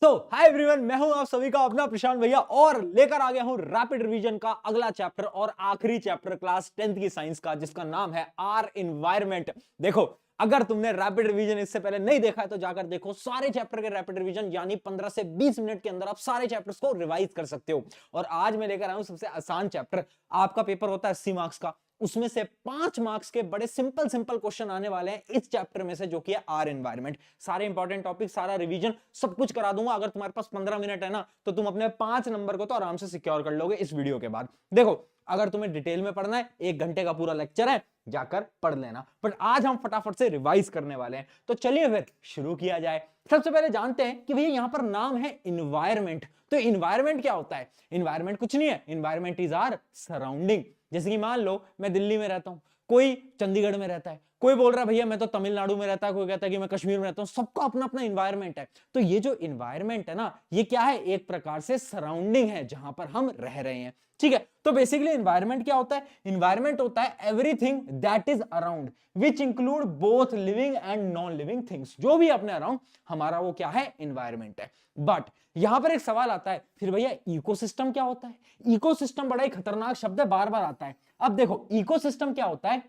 Hi everyone, मैं हूं आप सभी का अपना प्रशांत भैया और लेकर आ गया हूं रैपिड रिवीजन का अगला चैप्टर और आखिरी चैप्टर क्लास 10th की साइंस का, जिसका नाम है आर एनवायरमेंट। देखो, अगर तुमने रैपिड रिवीजन इससे पहले नहीं देखा है तो जाकर देखो। सारे चैप्टर के रैपिड रिवीजन यानी 15 से 20 मिनट के अंदर आप सारे चैप्टर्स को रिवाइज कर सकते हो। और आज मैं लेकर आया हूं सबसे आसान चैप्टर। आपका पेपर होता है 80 मार्क्स का, उसमें से 5 मार्क्स के बड़े सिंपल क्वेश्चन आने वाले हैं इस चैप्टर में से, जो कि है आर एनवायरमेंट। सारे इंपॉर्टेंट टॉपिक, सारा रिवीजन, सब कुछ करा दूंगा। अगर तुम्हारे पास 15 मिनट है ना, तो तुम अपने 5 नंबर को तो आराम से सिक्योर कर लोगे इस वीडियो के बाद। देखो, अगर तुम्हें डिटेल में पढ़ना है, 1 घंटे का पूरा लेक्चर है, जाकर पढ़ लेना। बट आज हम फटाफट से रिवाइज करने वाले हैं, तो चलिए फिर शुरू किया जाए। सबसे पहले जानते हैं कि भैया यहां पर नाम है इन्वायरमेंट। तो इन्वायरमेंट क्या होता है? इन्वायरमेंट कुछ नहीं है, इन्वायरमेंट इज आवर सराउंडिंग। जैसे कि मान लो मैं दिल्ली में रहता हूं, कोई चंडीगढ़ में रहता है, कोई बोल रहा है भैया मैं तो तमिलनाडु में रहता है, कोई कहता है कि मैं कश्मीर में रहता हूं। सबका अपना अपना इन्वायरमेंट है। तो ये जो इन्वायरमेंट है ना, ये क्या है? एक प्रकार से सराउंडिंग है जहां पर हम रह रहे हैं। ठीक है, तो बेसिकली इन्वायरमेंट क्या होता है? इन्वायरमेंट होता है everything that is around which include both living and non living things. जो भी अपने अराउंड, हमारा वो क्या है? इन्वायरमेंट है। बट यहां पर एक सवाल आता है, फिर भैया इकोसिस्टम क्या होता है? इकोसिस्टम बड़ा ही खतरनाक शब्द है, बार बार आता है। अब देखो, इकोसिस्टम क्या होता है?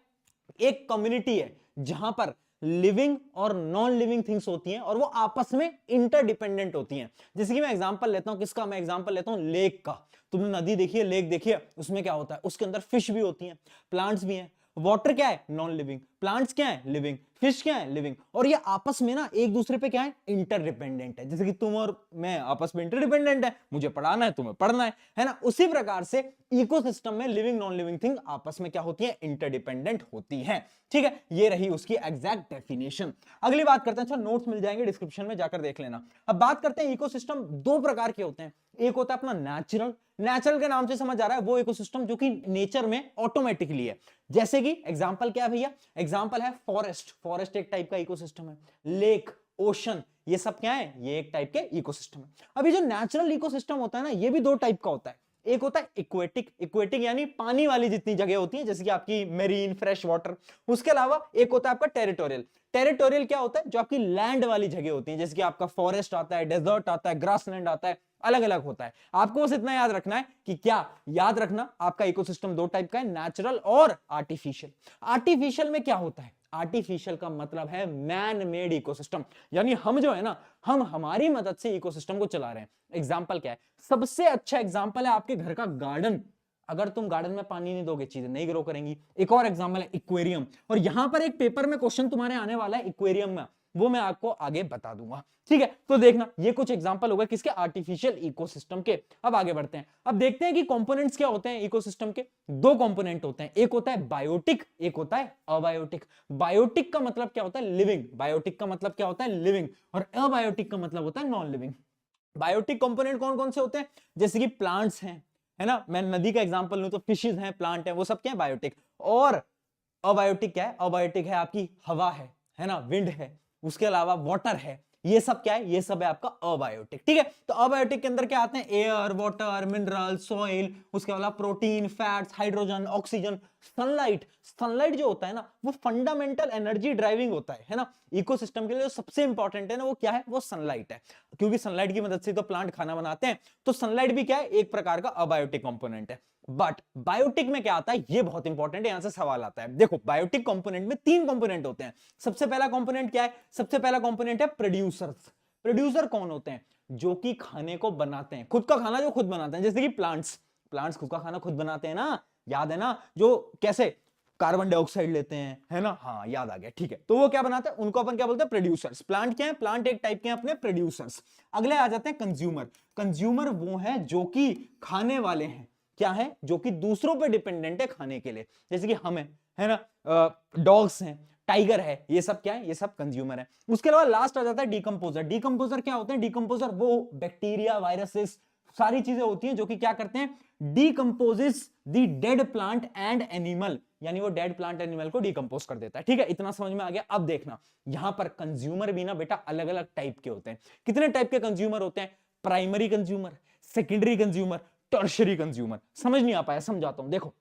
एक कम्युनिटी है जहां पर लिविंग और नॉन लिविंग थिंग्स होती हैं और वो आपस में इंटरडिपेंडेंट होती हैं। जैसे कि मैं एग्जांपल लेता हूं, किसका मैं एग्जांपल लेता हूं? लेक का। तुमने नदी देखी है, लेक देखी है, उसमें क्या होता है? उसके अंदर फिश भी होती हैं, प्लांट्स भी हैं। वाटर क्या है? Non living. प्लांट्स क्या है? लिविंग। फिश क्या है? लिविंग। और ये आपस में ना एक दूसरे पे क्या है? इंटरडिपेंडेंट है। जैसे कि तुम और मैं आपस में इंटरडिपेंडेंट है, मुझे पढ़ाना है, तुम्हें पढ़ना है ना? उसी प्रकार से इकोसिस्टम में लिविंग नॉन लिविंग थिंग आपस में क्या होती है? इंटरडिपेंडेंट होती हैं। ठीक है, ये रही उसकी एग्जैक्ट डेफिनेशन। अगली बात करते हैं, अच्छा नोट्स मिल जाएंगे डिस्क्रिप्शन में, जाकर देख लेना। अब बात करते हैं, इकोसिस्टम 2 प्रकार के होते हैं। एक होता है अपना नेचुरल। नेचुरल के नाम से समझ आ रहा है वो इकोसिस्टम जो कि नेचर में ऑटोमेटिकली है। जैसे कि एग्जांपल क्या है भैया? एग्जांपल है फॉरेस्ट। फॉरेस्ट एक टाइप का इकोसिस्टम है। लेक, ओशन, ये सब क्या है? ये एक टाइप के इकोसिस्टम है। अभी जो नेचुरल इकोसिस्टम होता है ना, ये भी 2 टाइप का होता है। एक होता है इक्वेटिक। इक्वेटिक यानी पानी वाली जितनी जगह होती है, जैसे कि आपकी मेरीन, फ्रेश वाटर। उसके अलावा एक होता है आपका टेरिटोरियल। टेरिटोरियल क्या होता है? जो आपकी लैंड वाली जगह होती है, जैसे कि आपका फॉरेस्ट आता है, डेजर्ट आता है, ग्रासलैंड आता है, अलग अलग होता है। आपको बस इतना याद रखना है कि क्या याद रखना, आपका इकोसिस्टम 2 टाइप का है, नेचुरल और आर्टिफिशियल। आर्टिफिशियल में क्या होता है? आर्टिफिशियल का मतलब है मैन मेड इकोसिस्टम, यानी हम जो है ना, हम हमारी मदद से इकोसिस्टम को चला रहे हैं। एग्जांपल क्या है? सबसे अच्छा एग्जांपल है आपके घर का गार्डन। अगर तुम गार्डन में पानी नहीं दोगे, चीजें नहीं ग्रो करेंगी। एक और एग्जांपल है इक्वेरियम। और यहां पर एक पेपर में क्वेश्चन तुम्हारे आने वाला है इक्वेरियम में, वो मैं आपको आगे बता दूंगा। ठीक है, तो देखना, ये कुछ एग्जांपल हो गए किसके? आर्टिफिशियल इकोसिस्टम के। अब आगे बढ़ते हैं, अब देखते हैं कि कंपोनेंट्स क्या होते हैं इकोसिस्टम के। 2 कंपोनेंट होते हैं, एक होता है बायोटिक, एक होता है अबायोटिक। बायोटिक का मतलब क्या होता है? लिविंग। बायोटिक का मतलब क्या होता है? लिविंग। और अबायोटिक का मतलब होता है नॉन लिविंग। बायोटिक कंपोनेंट कौन कौन से होते हैं? जैसे कि प्लांट्स हैं, है ना? मैं नदी का एग्जांपल लूं तो फिशेज हैं, प्लांट है, वो सब क्या है? बायोटिक। और अबायोटिक क्या है? अबायोटिक है आपकी हवा है ना, विंड है, उसके अलावा वाटर है। ये सब क्या है? ये सब है आपका अबायोटिक। ठीक है, तो अबायोटिक के अंदर क्या आते हैं? एयर, वाटर, मिनरल, सॉइल, उसके अलावा protein, fats, hydrogen, oxygen, sunlight. Sunlight जो होता है ना, वो फंडामेंटल एनर्जी ड्राइविंग होता है ना? इकोसिस्टम के लिए जो सबसे इंपॉर्टेंट है ना, वो क्या है? वो सनलाइट है, क्योंकि सनलाइट की मदद से तो प्लांट खाना बनाते हैं। तो सनलाइट भी क्या है? एक प्रकार का अबायोटिक कंपोनेंट है। बट बायोटिक में क्या आता है? ये बहुत इंपॉर्टेंट है, यहां से सवाल आता है। देखो, बायोटिक कंपोनेंट में 3 कंपोनेंट होते हैं। सबसे पहला कंपोनेंट क्या है? सबसे पहला कंपोनेंट है प्रोड्यूसर्स। प्रोड्यूसर कौन होते हैं? जो कि खाने को बनाते हैं, खुद का खाना जो खुद बनाते हैं। जैसे कि प्लांट्स, प्लांट्स खुद का खाना खुद बनाते हैं ना, याद है ना? जो कैसे कार्बन डाइऑक्साइड लेते हैं, है ना? हाँ, याद आ गया। ठीक है, तो वो क्या बनाते हैं? उनको अपन क्या बोलते हैं? प्रोड्यूसर्स। प्लांट क्या है? प्लांट एक टाइप के हैं अपने प्रोड्यूसर्स। अगले आ जाते हैं कंज्यूमर। कंज्यूमर वो है जो कि खाने वाले हैं। क्या है? जो कि दूसरों पे डिपेंडेंट है खाने के लिए, जैसे कि हम है ना, डॉग्स हैं, टाइगर है, ये सब क्या है? ये सब कंज्यूमर है। उसके अलावा लास्ट आ जाता है डीकंपोजर। डीकंपोजर क्या होते हैं? डीकंपोजर वो बैक्टीरिया, वायरसेस, सारी चीजें होती हैं जो कि क्या करते हैं? Decomposes the dead plant and animal, यानी वो डेड प्लांट एनिमल को डीकंपोज कर देता है। ठीक है, इतना समझ में आ गया। अब देखना, यहां पर कंज्यूमर भी ना बेटा अलग अलग टाइप के होते हैं। कितने टाइप के कंज्यूमर होते हैं? Primary consumer, secondary consumer, tertiary consumer. समझ नहीं आ पाया? समझाता हूं, देखो।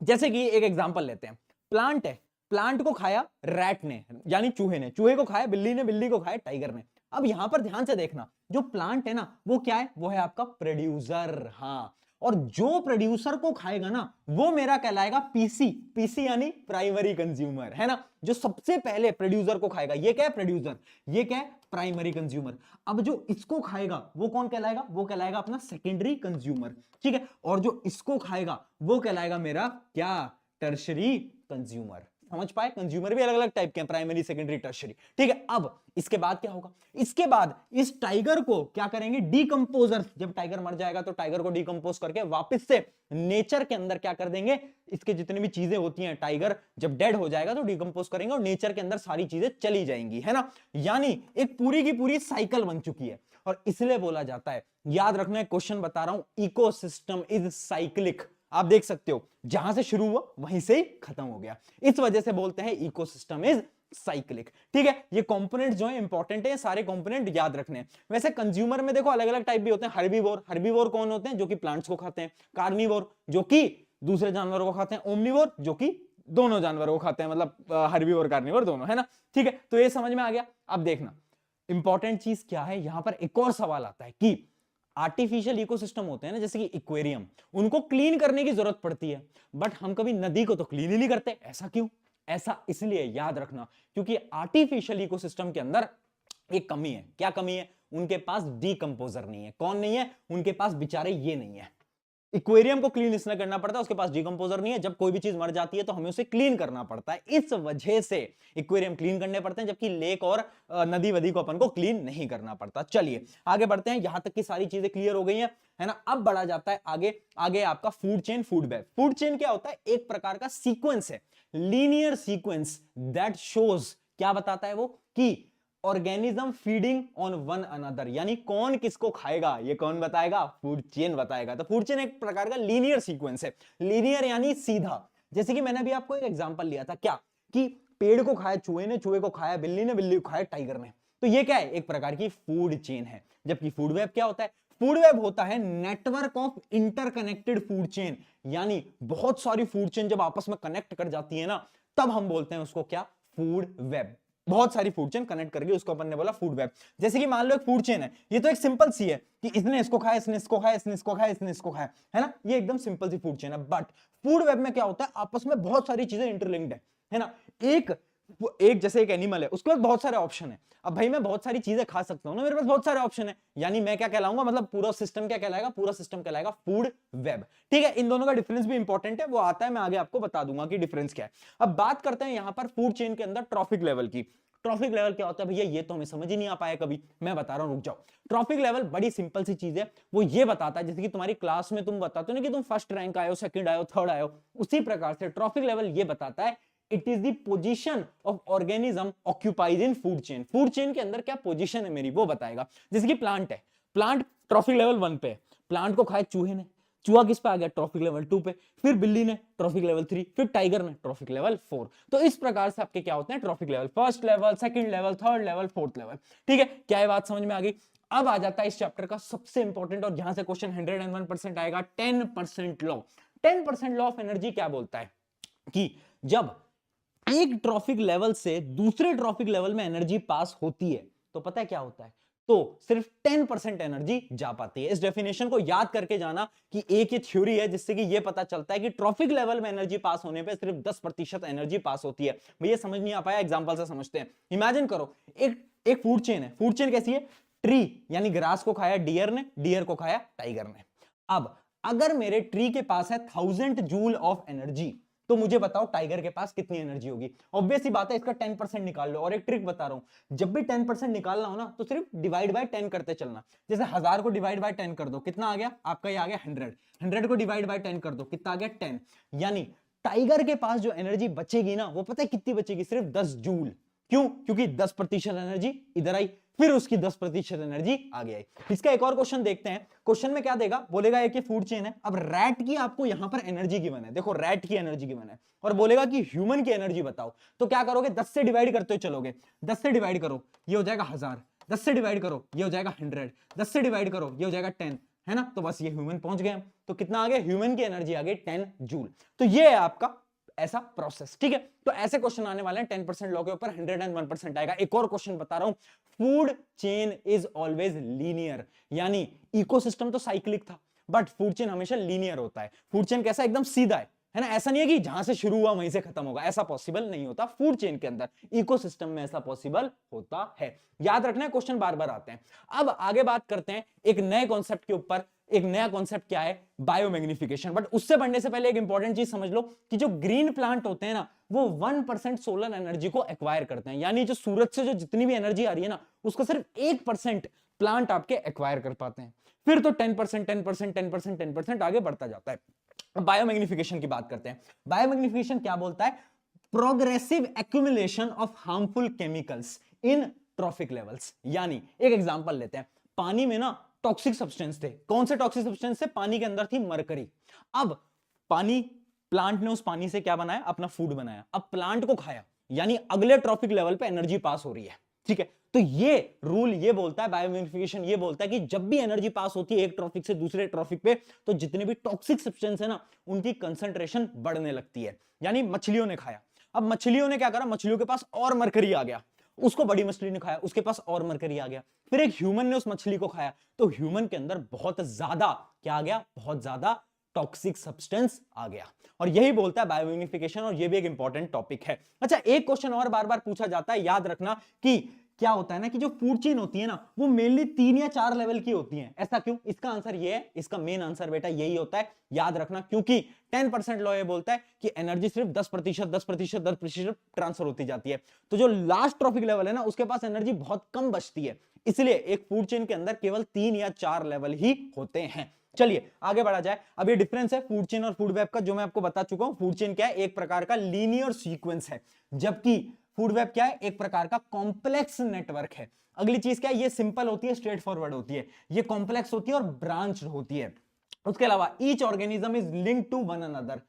जैसे कि एक एग्जांपल लेते हैं, प्लांट है, प्लांट को खाया रैट ने, यानी चूहे ने, चूहे को खाया बिल्ली ने, बिल्ली को खाया टाइगर ने। अब यहां पर ध्यान से देखना, जो प्लांट है ना वो क्या है, वो है आपका प्रोड्यूसर। हाँ, और जो प्रोड्यूसर को खाएगा ना वो मेरा कहलाएगा पीसी। पीसी यानी प्राइमरी कंज्यूमर, है ना, जो सबसे पहले प्रोड्यूसर को खाएगा, ये क्या है प्रोड्यूसर, ये क्या है प्राइमरी कंज्यूमर। अब जो इसको खाएगा वो कौन कहलाएगा, वो कहलाएगा अपना सेकेंडरी कंज्यूमर, ठीक है, और जो इसको खाएगा वो कहलाएगा मेरा क्या, टर्शरी कंज्यूमर। समझ पाए, कंज्यूमर भी अलग अलग टाइप के हैं, प्राइमरी सेकेंडरी टर्शरी, ठीक है। अब इसके बाद क्या होगा, इसके बाद इस टाइगर को क्या करेंगे, डीकंपोजर, जब टाइगर मर जाएगा तो टाइगर को डीकंपोज करके वापस से नेचर के अंदर क्या कर देंगे, इसके जितनी भी चीजें होती हैं, टाइगर जब डेड हो जाएगा तो डीकंपोज करेंगे और नेचर के अंदर सारी चीजें चली जाएंगी, है ना। यानी एक पूरी की पूरी साइकिल बन चुकी है, और इसलिए बोला जाता है, याद रखना है, क्वेश्चन बता रहा हूं, इकोसिस्टम इज साइक्लिक। आप देख सकते हो जहां से शुरू हुआ वहीं से ही खत्म हो गया, इस वजह से बोलते हैं इकोसिस्टम इज साइक्लिक, ठीक है। ये कंपोनेंट जो है इंपॉर्टेंट है, सारे कंपोनेंट याद रखने हैं। वैसे कंज्यूमर में देखो अलग अलग टाइप भी होते हैं, हर्बीवोर, हर्बीवोर कौन होते हैं, जो कि प्लांट्स को खाते हैं, कार्निवोर जो कि दूसरे जानवरों को खाते हैं, ओमनिवोर जो कि दोनों जानवरों को खाते हैं, मतलब हर्बीवोर कार्निवोर दोनों, है ना, ठीक है। तो ये समझ में आ गया। अब देखना इंपॉर्टेंट चीज क्या है, यहां पर एक और सवाल आता है कि आर्टिफिशियल इकोसिस्टम होते हैं ना, जैसे कि एक्वेरियम, उनको क्लीन करने की जरूरत पड़ती है, बट हम कभी नदी को तो क्लीन ही नहीं करते, ऐसा क्यों, ऐसा इसलिए, याद रखना, क्योंकि आर्टिफिशियल इकोसिस्टम के अंदर एक कमी है। क्या कमी है, उनके पास डीकंपोजर नहीं है। कौन नहीं है, उनके पास बेचारे ये नहीं है। एक्वेरियम को क्लीन इसलिए करना पड़ता है, उसके पास डीकंपोजर नहीं है, जब कोई भी चीज मर जाती है तो हमें उसे क्लीन करना पड़ता है, इस वजह से एक्वेरियम क्लीन करने पड़ते हैं, जबकि लेक और नदी वदी को अपन को क्लीन नहीं करना पड़ता। चलिए आगे बढ़ते हैं, यहां तक की सारी चीजें क्लियर हो गई हैं, है ना। अब बढ़ा जाता है आगे, आगे आपका food chain, food web. Food chain क्या होता है, एक प्रकार का सीक्वेंस है, लीनियर सीक्वेंस दैट शोज, क्या बताता है वो, कि organism feeding on one another, यानी कौन किसको खाएगा ये कौन बताएगा, फूड चेन बताएगा। तो फूड चेन एक प्रकार का लीनियर सीक्वेंस है, लीनियर यानी सीधा। जैसे कि मैंने अभी आपको एक एग्जांपल लिया था, क्या कि पेड़ को खाया चूहे ने, चूहे को खाया बिल्ली ने, बिल्ली को खाया टाइगर ने, तो ये क्या है, एक प्रकार की फूड चेन है। जबकि फूड वेब क्या होता है, फूड वेब होता है network of interconnected food chain, यानी बहुत सारी फूड चेन जब आपस में कनेक्ट कर जाती है ना, तब हम बोलते हैं उसको क्या, फूड वेब। बहुत सारी फूड चेन कनेक्ट करके उसको अपन ने बोला फूड वेब। जैसे कि मान लो एक फूड चेन है, ये तो एक सिंपल सी है कि इसने इसको खाया, इसने इसको खाया, इसने इसको खाया, इसने इसको खाया, है ना, ये एकदम सिंपल सी फूड चेन है। बट फूड वेब में क्या होता है, आपस में बहुत सारी चीजें इंटरलिंक्ड है ना। एक जैसे एक एनिमल है, उसके पास बहुत सारे ऑप्शन है। अब भाई मैं बहुत सारी चीजें खा सकता हूं ना, मेरे पास बहुत सारे ऑप्शन है, यानी मैं क्या कहलाऊंगा, मतलब पूरा सिस्टम क्या कहलाएगा, पूरा सिस्टम कहलाएगा फूड वेब, ठीक है। इन दोनों का डिफरेंस भी इंपॉर्टेंट है, वो आता है, मैं आगे आपको बता दूंगा कि डिफरेंस क्या है। अब बात करते हैं यहां पर फूड चेन के अंदर ट्रॉफिक लेवल की। ट्रॉफिक लेवल क्या होता है भैया, ये तो हमें समझ ही नहीं आ पाया कभी, मैं बता रहा हूं, रुक जाओ। ट्रॉफिक लेवल बड़ी सिंपल सी चीज है, वो ये बताता है, जैसे कि तुम्हारी क्लास में तुम बताते हो ना कि तुम फर्स्ट रैंक आए हो, सेकंड आए हो, थर्ड आए हो, उसी प्रकार से ट्रॉफिक लेवल ये बताता है it is the position of organism occupies in food chain. Food chain के अंदर क्या पोजीशन है मेरी, वो बताएगा। जैसे कि प्लांट है, प्लांट ट्रॉफिक लेवल 1 पे, प्लांट को खाए चूहे ने, चूहा किस पे आ गया, ट्रॉफिक लेवल 2 पे, फिर बिल्ली ने ट्रॉफिक लेवल 3, फिर टाइगर ने ट्रॉफिक लेवल 4। तो इस प्रकार से आपके क्या होते हैं trophic level, first level, second level, third level, fourth level, ठीक है। क्या ये बात समझ में आ गई। अब आ जाता है इस चैप्टर का सबसे इंपॉर्टेंट, और जहां से क्वेश्चन 101% आएगा, 10% लॉ। 10% लॉ ऑफ एनर्जी क्या बोलता है कि जब एक ट्रॉफिक लेवल से दूसरे ट्रॉफिक लेवल में एनर्जी पास होती है तो पता है क्या होता है, तो सिर्फ 10% एनर्जी जा पाती है। इस डेफिनेशन को याद करके जाना कि एक ये थ्योरी है जिससे कि ये पता चलता है कि ट्रॉफिक लेवल में एनर्जी पास होने पे सिर्फ 10% एनर्जी पास होती है। भैया समझ नहीं आ पाया, एग्जांपल से समझते हैं। इमेजिन करो एक फूड चेन है, फूड चेन कैसी है, ट्री यानी ग्रास को खाया डियर ने, डियर को खाया टाइगर ने। अब अगर मेरे ट्री के पास है 1000 जूल ऑफ एनर्जी, तो मुझे बताओ टाइगर के पास कितनी एनर्जी होगी। ऑब्वियस ही बात है, इसका 10% निकाल लो। और एक ट्रिक बता रहा हूं, जब भी 10% निकालना हो ना तो सिर्फ डिवाइड बाय 10 करते चलना। जैसे 1000 को डिवाइड बाय 10 कर दो, कितना आ गया आपका, ये आ गया 100। 100 को डिवाइड बाय 10 कर दो, कितना आ गया 10। यानी टाइगर के पास जो एनर्जी बचेगी ना, वो पता है कितनी बचेगी, सिर्फ 10 जूल। क्यों, क्योंकि 10% एनर्जी इधर आई, फिर उसकी 10% एनर्जी आगे आई। इसका एक और क्वेश्चन देखते हैं। क्वेश्चन में क्या देगा, बोलेगा एक फूड चेन है, अब रैट की आपको यहां पर एनर्जी गिवन है, देखो रैट की एनर्जी गिवन है, और बोलेगा कि ह्यूमन की एनर्जी बताओ। तो क्या करोगे, 10 से डिवाइड करते हो चलोगे, 10 से डिवाइड करो ये हो जाएगा 1000, 10 से डिवाइड करो ये हो जाएगा 100, 10 से डिवाइड करो ये हो जाएगा 10, है ना। तो बस ये ह्यूमन पहुंच गए। तो कितना आ गया, ह्यूमन की एनर्जी आ गई 10 जूल। तो ये है आपका ऐसा प्रोसेस, ठीक है। तो ऐसे क्वेश्चन आने वाले हैं 10% लॉ के ऊपर 101% आएगा। एक और क्वेश्चन बता रहा हूं, food chain is always linear, यानी इकोसिस्टम तो साइक्लिक था बट फूड चेन हमेशा लीनियर होता है। फूड चेन कैसा, एकदम सीधा है ना, ऐसा नहीं है कि जहां से शुरू हुआ वहीं से खत्म होगा, ऐसा पॉसिबल नहीं होता फूड चेन के अंदर, इकोसिस्टम में ऐसा पॉसिबल होता है। याद रखना है, क्वेश्चन बार बार आते हैं। अब आगे बात करते हैं एक नए कॉन्सेप्ट के ऊपर। एक नया कॉन्सेप्ट क्या है, बायोमैग्निफिकेशन। बट उससे बढ़ने से पहले एक इंपॉर्टेंट चीज समझ लो कि जो ग्रीन प्लांट होते हैं ना, वो 1% सोलर एनर्जी को एक्वायर करते हैं, यानी जो सूरज से जो जितनी भी एनर्जी आ रही है ना, उसको सिर्फ 1% प्लांट आपके एक्वायर कर पाते हैं। फिर तो 10%, 10%, 10%, 10% आगे बढ़ता जाता है। बायोमैग्निफिकेशन की बात करते हैं। बायोमैग्निफिकेशन क्या बोलता है, progressive accumulation of harmful chemicals in trophic levels. यानी एक एग्जांपल लेते हैं, पानी में ना टॉक्सिक सब्सटेंस थे। कौन से टॉक्सिक सब्सटेंस थे, पानी के अंदर थी मरकरी। अब पानी, प्लांट ने उस पानी से क्या बनाया, अपना फूड बनाया। अब प्लांट को खाया, यानी अगले ट्रॉफिक लेवल पे एनर्जी पास हो रही है, ठीक है। तो ये रूल ये बोलता है, बायोमैग्निफिकेशन ये बोलता है कि जब भी एनर्जी पास होती है एक ट्रॉफिक से दूसरे ट्रॉफिक पे, तो जितने भी टॉक्सिक सब्सटेंस है ना, उनकी कंसंट्रेशन बढ़ने लगती है। यानी मछलियों ने खाया, अब मछलियों ने क्या करा, मछलियों के पास और मरकरी आ गया, उसको बड़ी मछली ने खाया, उसके पास और मरकरी आ गया। फिर एक ह्यूमन ने उस मछली को खाया, तो ह्यूमन के अंदर बहुत ज्यादा क्या आ गया, बहुत ज्यादा टॉक्सिक सब्सटेंस आ गया। और यही बोलता है बायोमैग्निफिकेशन, और ये भी एक इंपॉर्टेंट टॉपिक है। अच्छा, एक क्वेश्चन और बार बार पूछा जाता है, याद रखना कि क्या होता है ना कि जो फूड चेन होती है ना, वो मेनली 3 या 4 लेवल की होती है। ऐसा क्यों, इसका आंसर ये है, इसका मेन आंसर बेटा यही होता है, याद रखना, क्योंकि 10% लॉ ये बोलता है कि एनर्जी सिर्फ 10%, 10%, 10% ट्रांसफर होती जाती है। तो जो लास्ट ट्रॉफिक लेवल है ना, उसके पास एनर्जी बहुत कम बचती है, इसलिए एक फूड चेन के अंदर केवल 3 या 4 लेवल ही होते हैं। चलिए आगे बढ़ा जाए। अब ये डिफरेंस है फूड चेन और फूड वेब का, जो मैं आपको बता चुका हूं। फूड चेन क्या है, एक प्रकार का लीनियर सीक्वेंस है, जबकि फूड वेब क्या है, एक प्रकार का कॉम्प्लेक्स नेटवर्क है। अगली चीज क्या है, ये सिंपल होती है, स्ट्रेट फॉरवर्ड होती है, ये कॉम्प्लेक्स होती है और ब्रांच होती है। उसके अलावा each organism is linked to one another,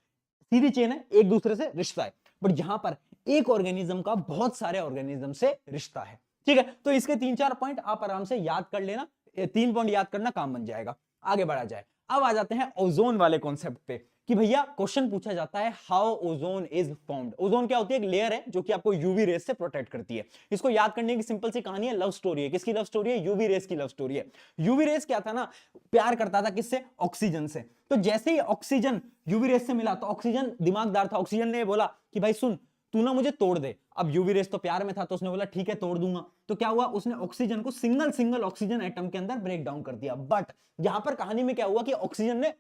सीधी चेन है, एक दूसरे से रिश्ता है। बट यहां पर एक ऑर्गेनिज्म का बहुत सारे ऑर्गेनिज्म से रिश्ता है, ठीक है। तो इसके 3-4 पॉइंट आप आराम से याद कर लेना, 3 पॉइंट याद करना काम बन जाएगा। आगे बढ़ा जाए। अब आ जाते हैं ओजोन वाले कॉन्सेप्ट पे, कि भैया क्वेश्चन पूछा जाता है how ozone is formed. Ozone क्या होती है, एक लेयर है जो कि आपको यूवी रेस से प्रोटेक्ट करती है। इसको याद करने की सिंपल सी कहानी है, लव स्टोरी है। किसकी लव स्टोरी है, यूवी रेस की लव स्टोरी है। यूवी रेस क्या था ना, प्यार करता था किससे, ऑक्सीजन से। तो जैसे ही ऑक्सीजन यूवी रेस से मिला, तो ऑक्सीजन दिमागदार था, ऑक्सीजन ने बोला कि भाई सुन, तू ना मुझे तोड़ दे। अब यूवी रेस तो प्यार में था, तो उसने बोला ठीक है तोड़ दूंगा। तो क्या हुआ, उसने ऑक्सीजन को सिंगल सिंगल ऑक्सीजन एटम के अंदर ब्रेक डाउन कर दिया। बट यहां पर कहानी में क्या हुआ कि ऑक्सीजन ने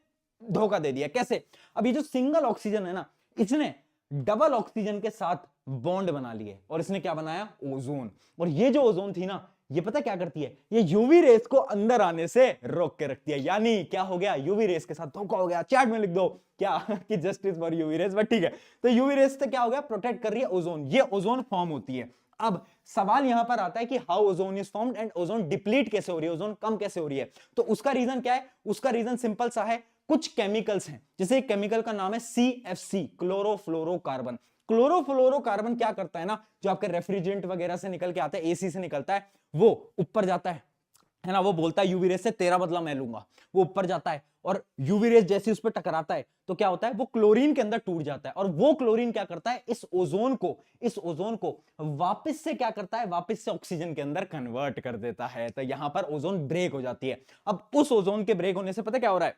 धोखा दे दिया। कैसे, अब ये जो सिंगल ऑक्सीजन है ना, इसने डबल ऑक्सीजन के साथ बॉन्ड बना लिए और इसने क्या बनाया, ओजोन। और ये जो ओजोन थी ना, ये पता क्या करती है, ये यूवी रेस को अंदर आने से रोक के रखती है। यानी क्या हो गया, यूवी रेस के साथ धोखा हो गया। चैट में लिख दो क्या कि justice for UV rays, but ठीक है। तो यूवी रेस से क्या हो गया, प्रोटेक्ट कर रही है ओजोन, ये ओजोन फॉर्म होती है। अब सवाल यहां पर आता है कि how ozone is formed and ozone deplete कैसे हो रही है, ओजोन कम कैसे हो रही है। तो उसका रीजन क्या है, उसका रीजन सिंपल सा है, कुछ केमिकल्स हैं। जैसे एक केमिकल का नाम है CFC, क्लोरोफ्लोरोकार्बन। क्लोरोफ्लोरोकार्बन क्या करता है ना, जो आपके रेफ्रिजरेंट वगैरह से निकल के आता है, एसी से निकलता है, वो ऊपर जाता है ना, वो बोलता है यूवी रेस से तेरा बदला मैं लूंगा, वो ऊपर जाता है और यूवी रेस जैसे उस पर टकराता है तो क्या होता है, वो क्लोरीन के अंदर टूट जाता है। और वो क्लोरीन क्या करता है, इस ओजोन को वापस से क्या करता है, वापस से ऑक्सीजन के अंदर कन्वर्ट कर देता है। तो यहां पर ओजोन ब्रेक हो जाती है। अब उस ओजोन के ब्रेक होने से पता क्या हो रहा है,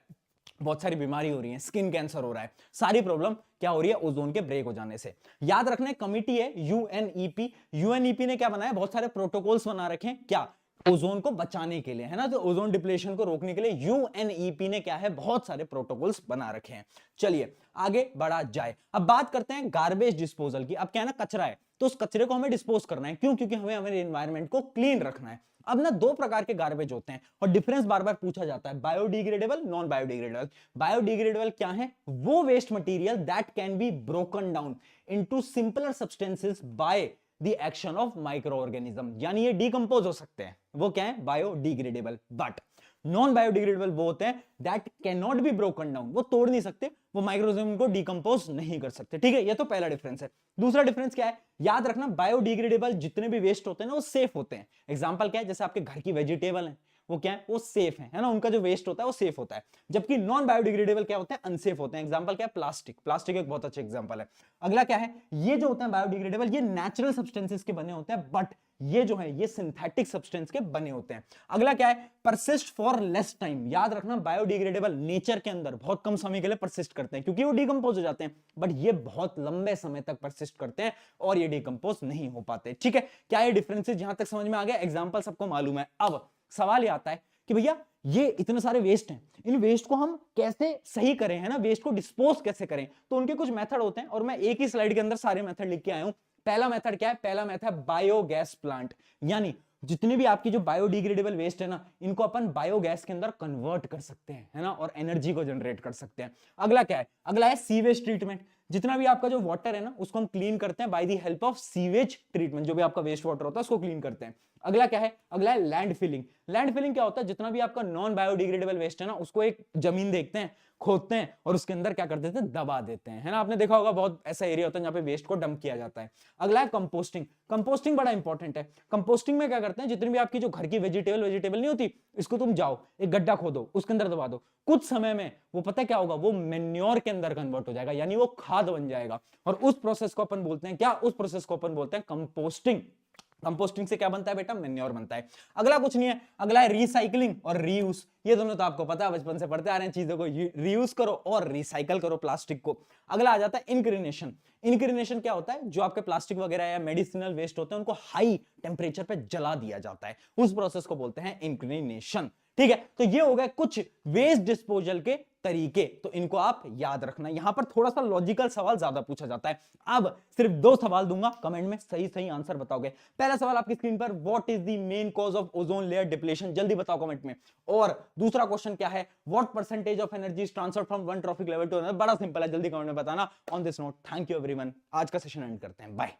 बहुत सारी बीमारी हो रही है, स्किन कैंसर हो रहा है, सारी प्रॉब्लम क्या हो रही है, ओजोन के ब्रेक हो जाने से। याद रखना, कमिटी है यूएनईपी। यूएनईपी ने क्या बनाया, बहुत सारे प्रोटोकॉल्स बना रखे हैं, क्या, ओजोन को बचाने के लिए, है ना। तो ओजोन डिप्लेशन को रोकने के लिए यूएनईपी ने क्या है, बहुत सारे प्रोटोकॉल्स बना रखे हैं। चलिए आगे बढ़ा जाए। अब बात करते हैं गार्बेज डिस्पोजल की। अब क्या है ना, कचरा है, तो उस कचरे को हमें डिस्पोज करना है। क्यों, क्योंकि हमें हमारे एनवायरनमेंट को क्लीन रखना है। अब ना 2 प्रकार के गार्बेज होते हैं और डिफरेंस बार बार पूछा जाता है, बायोडिग्रेडेबल, नॉन बायोडिग्रेडेबल। बायोडिग्रेडेबल क्या है, वो waste material that can be broken down into simpler substances by the action of micro organism, यानी ये डिकंपोज हो सकते हैं, वो क्या है, बायोडिग्रेडेबल। बट नॉन बायोडिग्रेडेबल वो होते हैं that can not be broken down, वो तोड़ नहीं सकते, वो माइक्रोऑर्गेनिज्म को डिकंपोज नहीं कर सकते। ठीक है, ये तो पहला डिफरेंस है। दूसरा डिफरेंस क्या है, याद रखना, बायोडिग्रेडेबल जितने भी वेस्ट होते हैं ना, वो सेफ होते हैं। एग्जांपल क्या है, जैसे आपके घर की वेजिटेबल है, वो क्या है, वो सेफ है ना, उनका जो वेस्ट होता है वो सेफ होता है। जबकि नॉन बायोडिग्रेडेबल क्या होते हैं, अनसेफ होते हैं। एग्जांपल क्या है, प्लास्टिक। प्लास्टिक एक बहुत अच्छा एग्जांपल है। अगला क्या है, ये जो होते हैं बायोडिग्रेडेबल, ये नेचुरल सब्सटेंसेस के बने होते हैं, बट ये जो है ये सिंथेटिक सब्सटेंस के बने होते हैं। अगला क्या है, परसिस्ट फॉर लेस टाइम। याद रखना, बायोडिग्रेडेबल नेचर के अंदर बहुत कम समय के लिए परसिस्ट करते हैं क्योंकि वो डिकम्पोज हो जाते हैं, बट ये बहुत लंबे समय तक परसिस्ट करते हैं और ये डिकम्पोज नहीं हो पाते। ठीक है, क्या ये डिफरेंसेस यहां तक समझ में आ गया? एग्जांपल सबको मालूम है। अब सवाल ये आता है कि भैया ये इतने सारे वेस्ट हैं, इन वेस्ट को हम कैसे सही करें, है ना, वेस्ट को डिस्पोज कैसे करें? तो उनके कुछ मेथड होते हैं और मैं एक ही स्लाइड के अंदर सारे मेथड लिख के आया हूं। पहला मेथड क्या है? पहला मेथड बायोगैस प्लांट, यानी जितने भी आपकी जो बायोडिग्रेडेबल वेस्ट है ना, इनको अपन बायोगैस के अंदर कन्वर्ट कर सकते हैं, है ना, और एनर्जी को जनरेट कर सकते हैं। अगला क्या है? अगला है सीवेज ट्रीटमेंट। जितना भी आपका जो वाटर है ना, उसको हम क्लीन करते हैं by the help of sewage treatment. जो भी आपका वेस्ट वाटर होता है उसको क्लीन करते हैं। अगला क्या है? अगला है लैंड फिलिंग। लैंड फिलिंग क्या होता है? जितना भी आपका नॉन बायोडिग्रेडेबल वेस्ट है ना, उसको एक जमीन देखते हैं, खोदते हैं और उसके अंदर क्या कर देते हैं, दबा देते हैं, है ना। आपने देखा होगा बहुत ऐसा एरिया होता है जहां पे वेस्ट को डंप किया जाता है। अगला है कंपोस्टिंग। कंपोस्टिंग बड़ा इंपॉर्टेंट है। कंपोस्टिंग में क्या करते हैं, जितनी भी आपकी जो घर की वेजिटेबल नहीं होती, इसको तुम जाओ एक गड्ढा खोदो, उसके अंदर दबा दो, कुछ समय में वो पता है क्या होगा, वो मेन्योर के अंदर कन्वर्ट हो जाएगा, यानी वो खाद बन जाएगा। और उस प्रोसेस को अपन बोलते हैं क्या? उस प्रोसेस को अपन बोलते हैं कंपोस्टिंग। कंपोस्टिंग से क्या बनता है बेटा? मेन्योर बनता है। अगला कुछ नहीं है, अगला है रिसाइकलिंग और रीयूज। ये दोनों तो आपको पता है, बचपन से पढ़ते आ रहे हैं, चीजों को रीयूज करो और रिसाइकल करो प्लास्टिक को। अगला आ जाता है इंक्रिनेशन। इंक्रिनेशन क्या होता है? जो आपके प्लास्टिक वगैरह या मेडिसिनल वेस्ट होते हैं उनको हाई टेम्परेचर पे जला दिया जाता है, उस प्रोसेस को बोलते हैं इंक्रिनेशन। ठीक है, तो ये हो गए कुछ वेस्ट डिस्पोजल के तरीके, तो इनको आप याद रखना। यहां पर थोड़ा सा लॉजिकल सवाल ज्यादा पूछा जाता है। अब सिर्फ 2 सवाल दूंगा, कमेंट में सही सही आंसर बताओगे। पहला सवाल आपकी स्क्रीन पर, what is the main cause of ozone layer depletion? जल्दी बताओ कमेंट में। और दूसरा क्वेश्चन क्या है, what percentage of energy is transferred from one trophic level to another? बड़ा सिंपल है, जल्दी कमेंट में बताना। On this note, thank you everyone, आज का सेशन एंड करते हैं, बाय।